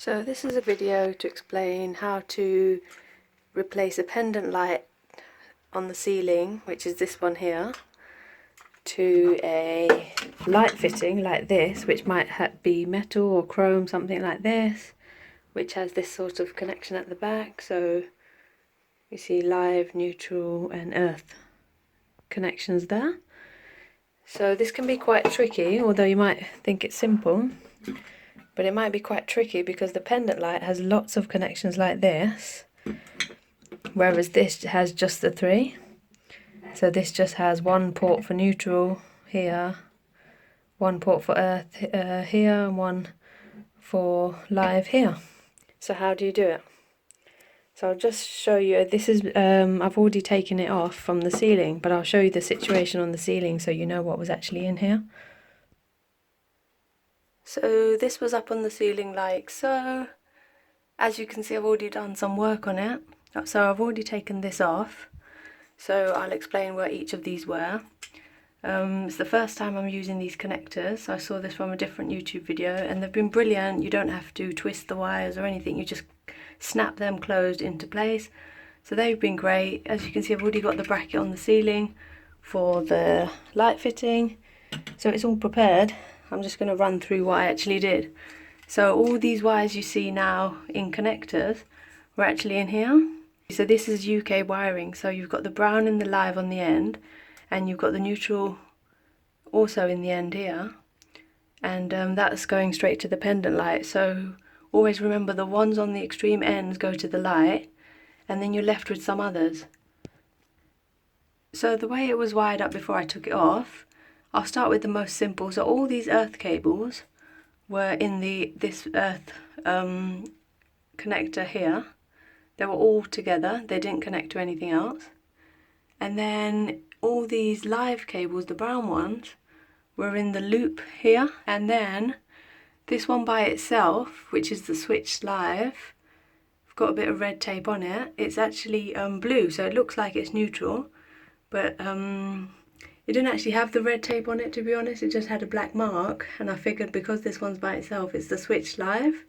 So this is a video to explain how to replace a pendant light on the ceiling, which is this one here, to a light fitting like this, which might be metal or chrome, something like this, which has this sort of connection at the back. So you see live, neutral and earth connections there. So this can be quite tricky, although you might think it's simple. But it might be quite tricky because the pendant light has lots of connections like this, whereas this has just the three. So this just has one port for neutral here, one port for earth here, and one for live here. So how do you do it? So I'll just show you. This is I've already taken it off from the ceiling, but I'll show you the situation on the ceiling so you know what was actually in here. So this was up on the ceiling like so. As you can see, I've already done some work on it. So I've already taken this off. So I'll explain where each of these were. It's the first time I'm using these connectors. I saw this from a different YouTube video and they've been brilliant. You don't have to twist the wires or anything. You just snap them closed into place. So they've been great. As you can see, I've already got the bracket on the ceiling for the light fitting. So it's all prepared. I'm just going to run through what I actually did. So all these wires you see now in connectors were actually in here. So this is UK wiring. So you've got the brown and the live on the end, and you've got the neutral also in the end here. And that's going straight to the pendant light. So always remember the ones on the extreme ends go to the light, and then you're left with some others. So the way it was wired up before I took it off, I'll start with the most simple. So all these earth cables were in this earth connector here. They were all together. They didn't connect to anything else. And then all these live cables, the brown ones, were in the loop here. And then this one by itself, which is the switch live, I've got a bit of red tape on it. It's actually blue, so it looks like it's neutral, but it didn't actually have the red tape on it, to be honest. It just had a black mark, and I figured because this one's by itself, it's the switch live,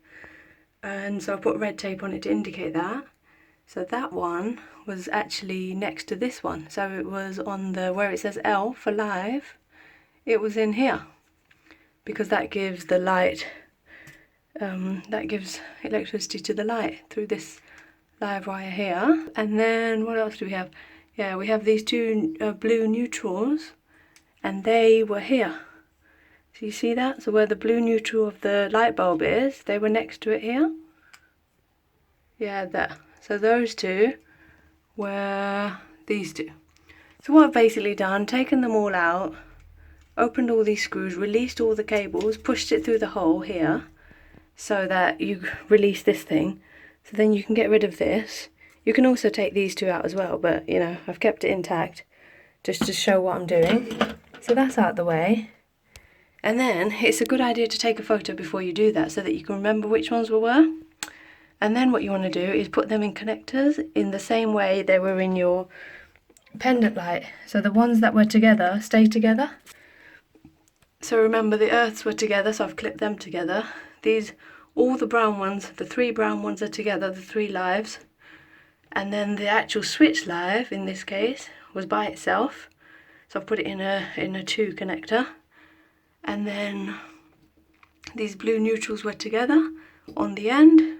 and so I put red tape on it to indicate that. So that one was actually next to this one. So it was on the, where it says L for live, it was in here, because that gives the light, that gives electricity to the light through this live wire here. And then what else do we have? Yeah, we have these two blue neutrals, and they were here. So you see that? So where the blue neutral of the light bulb is, they were next to it here. Yeah, there. So those two were these two. So what I've basically done, taken them all out, opened all these screws, released all the cables, pushed it through the hole here, so that you release this thing. So then you can get rid of this. You can also take these two out as well, but you know, I've kept it intact just to show what I'm doing. So that's out the way. And then it's a good idea to take a photo before you do that so that you can remember which ones were. And then what you want to do is put them in connectors in the same way they were in your pendant light. So the ones that were together stay together. So remember the earths were together, so I've clipped them together. These, all the brown ones, the three brown ones are together, the three lives. And then the actual switch live, in this case, was by itself. So I've put it in a 2 connector. And then these blue neutrals were together on the end.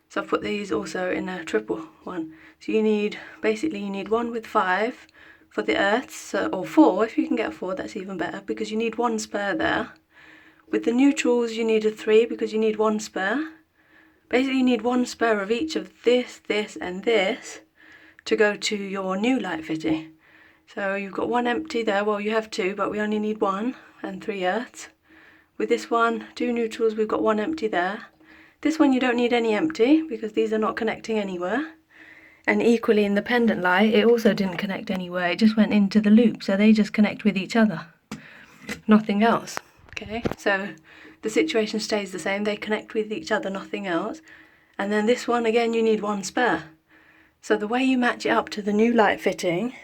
So I've put these also in a triple one. So you need, basically you need 1 with 5 for the earths, or 4, if you can get 4, that's even better, because you need 1 spare there. With the neutrals you need a 3 because you need 1 spare. Basically you need 1 spare of each of this, this and this to go to your new light fitting. So you've got 1 empty there, well you have 2, but we only need 1 and 3 earths. With this one, 2 neutrals, we've got 1 empty there. This one you don't need any empty because these are not connecting anywhere. And equally in the pendant light, it also didn't connect anywhere, it just went into the loop, so they just connect with each other. Nothing else. Okay, so the situation stays the same, they connect with each other, nothing else. And then this one, again, you need 1 spare. So the way you match it up to the new light fitting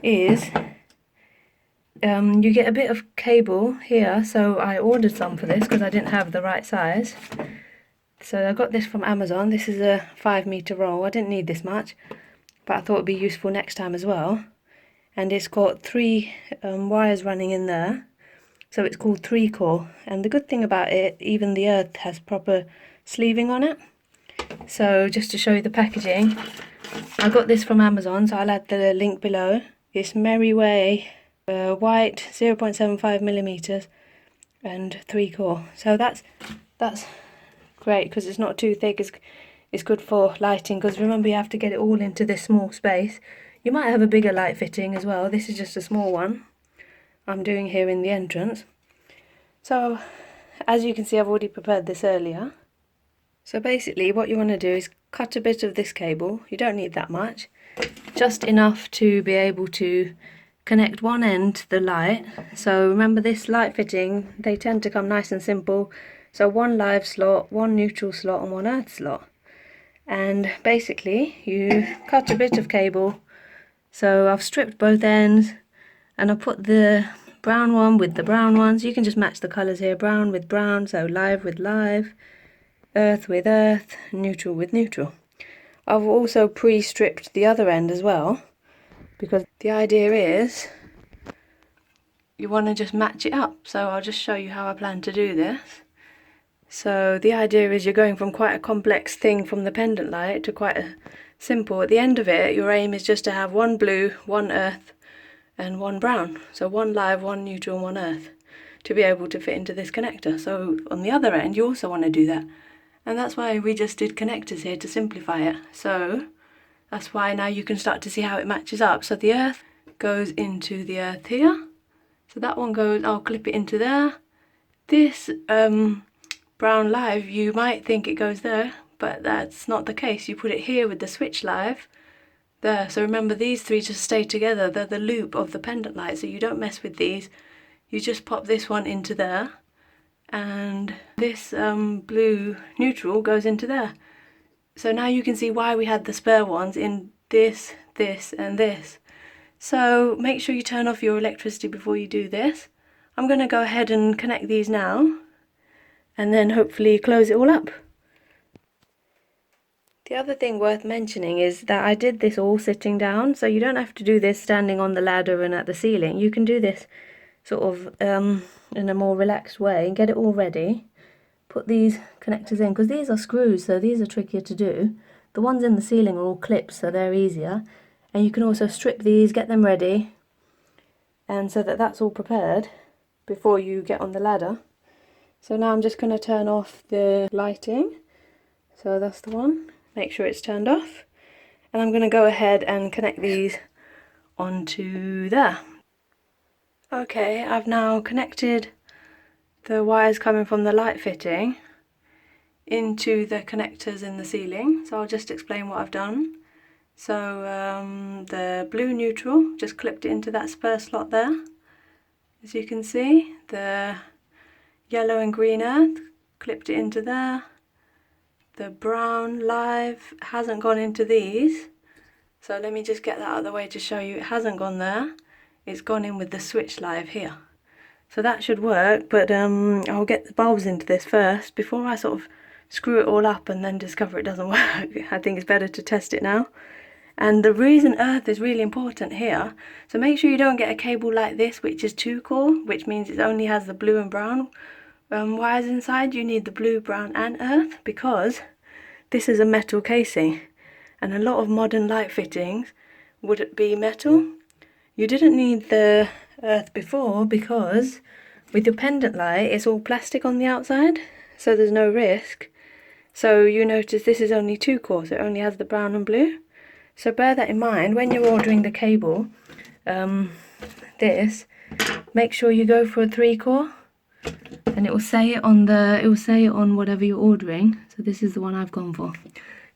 is you get a bit of cable here. So I ordered some for this because I didn't have the right size. So I got this from Amazon. This is a 5-meter roll. I didn't need this much, but I thought it'd be useful next time as well. And it's got 3 wires running in there, so it's called 3-core. And the good thing about it, even the earth has proper sleeving on it. So just to show you the packaging, I got this from Amazon, so I'll add the link below. It's Merriway white 0.75 millimeters and 3-core. So that's great because it's not too thick. It's good for lighting, because remember you have to get it all into this small space. You might have a bigger light fitting as well. This is just a small one I'm doing here in the entrance. So as you can see, I've already prepared this earlier. So basically what you want to do is cut a bit of this cable. You don't need that much, just enough to be able to connect one end to the light. So remember, this light fitting, they tend to come nice and simple. So 1 live slot, 1 neutral slot and 1 earth slot. And basically you cut a bit of cable. So I've stripped both ends and I've put the brown one with the brown ones. You can just match the colours here, brown with brown, so live with live, earth with earth, neutral with neutral. I've also pre-stripped the other end as well, because the idea is you want to just match it up. So I'll just show you how I plan to do this. So the idea is you're going from quite a complex thing from the pendant light to quite a simple. At the end of it, your aim is just to have 1 blue, 1 earth and 1 brown. So 1 live, 1 neutral and 1 earth to be able to fit into this connector. So on the other end you also want to do that. And that's why we just did connectors here, to simplify it. So that's why now you can start to see how it matches up. So the earth goes into the earth here. So that one goes, I'll clip it into there. This brown live, you might think it goes there, but that's not the case. You put it here with the switch live there. So remember, these 3 just stay together. They're the loop of the pendant light, so you don't mess with these. You just pop this one into there, and this blue neutral goes into there. So now you can see why we had the spare ones in this, this and this. So make sure you turn off your electricity before you do this. I'm going to go ahead and connect these now, and then hopefully close it all up. The other thing worth mentioning is that I did this all sitting down, so you don't have to do this standing on the ladder and at the ceiling. You can do this sort of in a more relaxed way and get it all ready. Put these connectors in, because these are screws, so these are trickier to do. The ones in the ceiling are all clips, so they're easier. And you can also strip these, get them ready, and so that that's all prepared before you get on the ladder. So now I'm just going to turn off the lighting. So that's the one. Make sure it's turned off. And I'm going to go ahead and connect these onto there. Okay, I've now connected the wires coming from the light fitting into the connectors in the ceiling. So I'll just explain what I've done. So the blue neutral, just clipped it into that spare slot there. As you can see, the yellow and green earth, clipped it into there. The brown live hasn't gone into these. So let me just get that out of the way to show you it hasn't gone there. It's gone in with the switch live here. So that should work, but I'll get the bulbs into this first before I sort of screw it all up and then discover it doesn't work. I think it's better to test it now. And the reason earth is really important here, so make sure you don't get a cable like this, which is 2-core, which means it only has the blue and brown wires inside. You need the blue, brown and earth, because this is a metal casing, and a lot of modern light fittings would be metal. You didn't need the earth before because with your pendant light it's all plastic on the outside, so there's no risk. So you notice this is only 2-core, so it only has the brown and blue. So bear that in mind when you're ordering the cable. Make sure you go for a 3-core, and it will say it on whatever you're ordering. So this is the one I've gone for.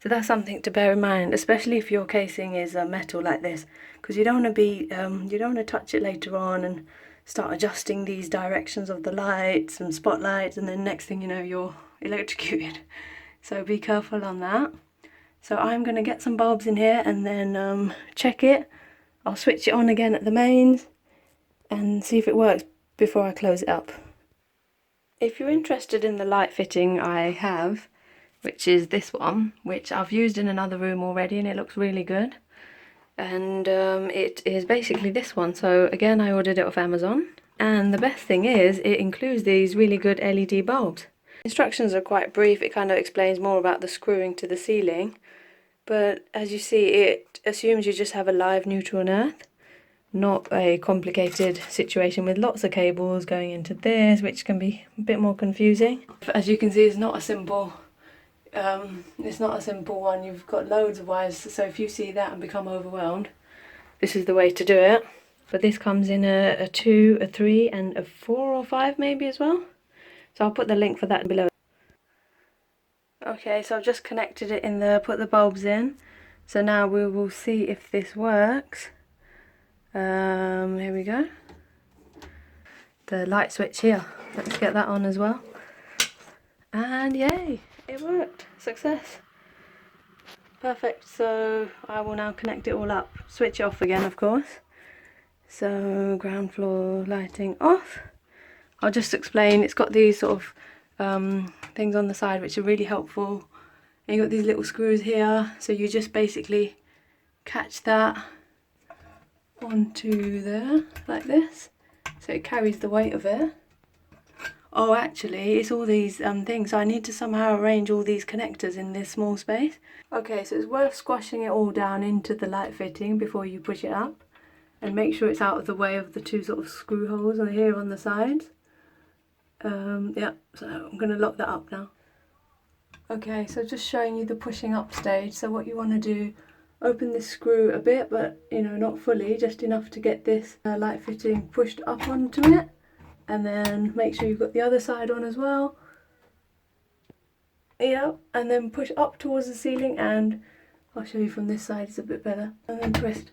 So that's something to bear in mind, especially if your casing is metal like this, because you don't want to touch it later on and start adjusting these directions of the lights and spotlights, and then next thing you know you're electrocuted. So be careful on that. So I'm going to get some bulbs in here and then check it. I'll switch it on again at the mains and see if it works before I close it up. If you're interested in the light fitting I have, which is this one, which I've used in another room already and it looks really good. And it is basically this one. So again, I ordered it off Amazon. And the best thing is it includes these really good LED bulbs. Instructions are quite brief. It kind of explains more about the screwing to the ceiling. But as you see, it assumes you just have a live, neutral and earth. Not a complicated situation with lots of cables going into this, which can be a bit more confusing. As you can see, it's not a simple one. You've got loads of wires, so if you see that and become overwhelmed, this is the way to do it. But this comes in a 2, a 3 and a 4 or 5 maybe as well. So I'll put the link for that below. Okay, so I've just connected it in there, put the bulbs in. So now we will see if this works. Here we go. The light switch here. Let's get that on as well. And yay, it worked. Success. Perfect. So I will now connect it all up. Switch it off again, of course. So ground floor lighting off. I'll just explain. It's got these sort of things on the side which are really helpful. And you've got these little screws here. So you just basically catch that onto there like this, so it carries the weight of it. Oh, actually it's all these things, so I need to somehow arrange all these connectors in this small space. Okay, so it's worth squashing it all down into the light fitting before you push it up, and make sure it's out of the way of the two sort of screw holes on here on the sides. Yeah, so I'm going to lock that up now. Okay, so just showing you the pushing up stage. So what you want to do, open this screw a bit, but you know, not fully, just enough to get this light fitting pushed up onto it, and then make sure you've got the other side on as well. Yeah, and then push up towards the ceiling, and I'll show you from this side, it's a bit better, and then twist.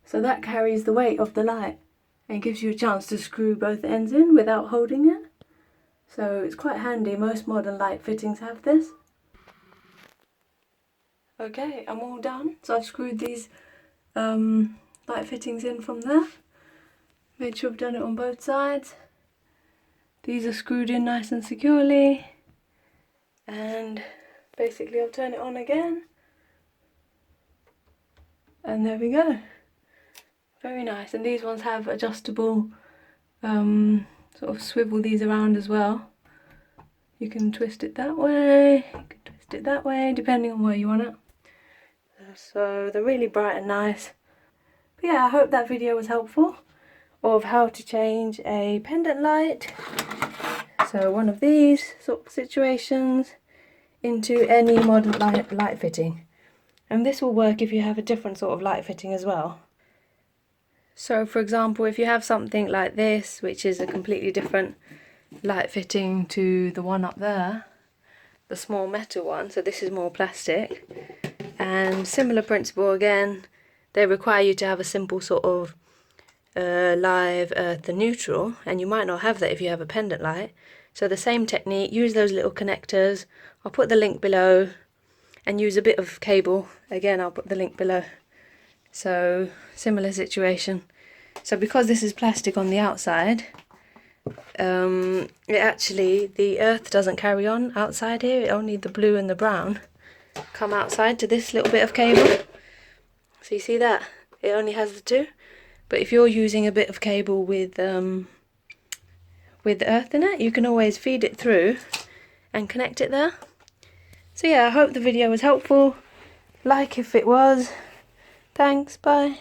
So that carries the weight of the light and gives you a chance to screw both ends in without holding it. So it's quite handy. Most modern light fittings have this. Okay, I'm all done. So I've screwed these light fittings in from there. Made sure I've done it on both sides. These are screwed in nice and securely. And basically I'll turn it on again. And there we go. Very nice. And these ones have adjustable, sort of swivel these around as well. You can twist it that way, you can twist it that way, depending on where you want it. So they're really bright and nice. But yeah, I hope that video was helpful of how to change a pendant light, so one of these sort of situations, into any modern light fitting. And this will work if you have a different sort of light fitting as well. So for example, if you have something like this, which is a completely different light fitting to the one up there, the small metal one, so this is more plastic, and similar principle again, they require you to have a simple sort of live, earth and neutral, and you might not have that if you have a pendant light. So the same technique, use those little connectors. I'll put the link below, and use a bit of cable, again I'll put the link below. So similar situation. So because this is plastic on the outside, the earth doesn't carry on outside here, only the blue and the brown come outside to this little bit of cable. So you see that? It only has the two. But if you're using a bit of cable with earth in it, you can always feed it through and connect it there. So yeah, I hope the video was helpful. Like if it was. Thanks, bye.